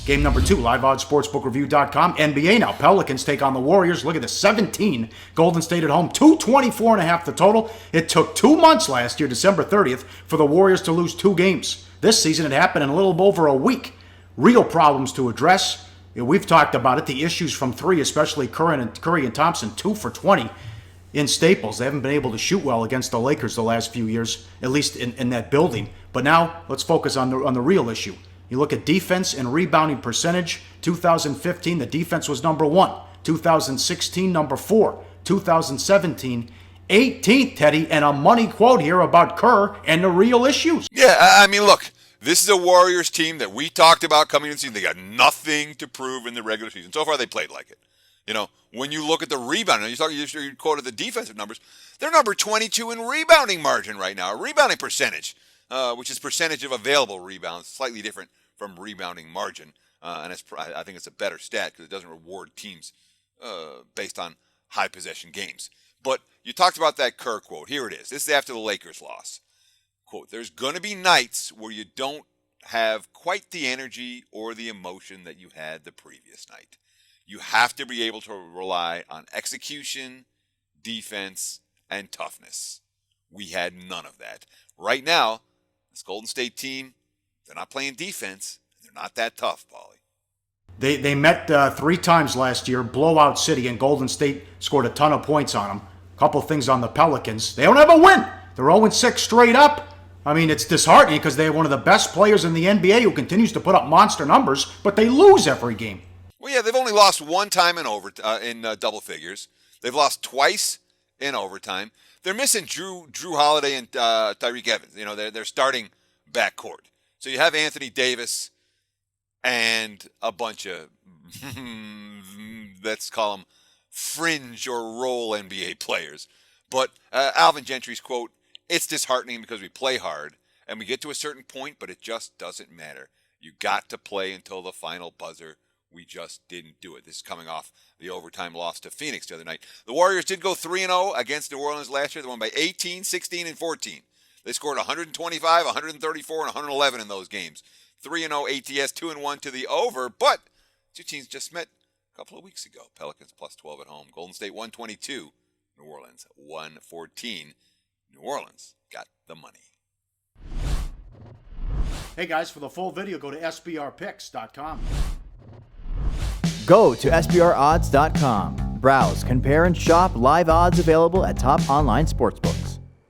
Game number 2, liveoddssportsbookreview.com. NBA now. Pelicans take on the Warriors. Look at this, 17. Golden State at home, 224.5 the total. It took 2 months last year, December 30th, for the Warriors to lose 2 games. This season it happened in a little over a week. Real problems to address. We've talked about it. The issues from 3, especially Curry and Thompson, 2 for 20 in Staples. They haven't been able to shoot well against the Lakers the last few years, at least in that building. But now let's focus on the real issue. You look at defense and rebounding percentage. 2015, the defense was number 1. 2016, number 4. 2017, 18th, Teddy. And a money quote here about Kerr and the real issues. Yeah, I mean, look, this is a Warriors team that we talked about coming into the season. They got nothing to prove in the regular season. So far, they played like it. You know, when you look at the rebounding, you quoted the defensive numbers. They're number 22 in rebounding margin right now, rebounding percentage, which is percentage of available rebounds, slightly different from rebounding margin. And I think it's a better stat because it doesn't reward teams based on high possession games. But you talked about that Kerr quote. Here it is. This is after the Lakers loss. Quote, there's going to be nights where you don't have quite the energy or the emotion that you had the previous night. You have to be able to rely on execution, defense, and toughness. We had none of that. Right now, this Golden State team, they're not playing defense. They're not that tough, Paulie. They met 3 times last year, blowout city, and Golden State scored a ton of points on them. A couple things on the Pelicans. They don't have a win. They're 0-6 straight up. I mean, it's disheartening because they have one of the best players in the NBA who continues to put up monster numbers, but they lose every game. Well, yeah, they've only lost 1 time in double figures. They've lost twice in overtime. They're missing Drew Holiday and Tyreek Evans. You know, they're starting backcourt. So you have Anthony Davis and a bunch of, let's call them fringe or role NBA players. But Alvin Gentry's quote, it's disheartening because we play hard and we get to a certain point, but it just doesn't matter. You got to play until the final buzzer. We just didn't do it. This is coming off the overtime loss to Phoenix the other night. The Warriors did go 3-0 against New Orleans last year. They won by 18, 16, and 14. They scored 125, 134, and 111 in those games. 3-0 ATS, 2-1 to the over, but 2 teams just met a couple of weeks ago. Pelicans plus 12 at home. Golden State 122. New Orleans 114. New Orleans got the money. Hey guys, for the full video, go to sbrpicks.com. Go to sbrodds.com. Browse, compare, and shop live odds available at top online sportsbooks.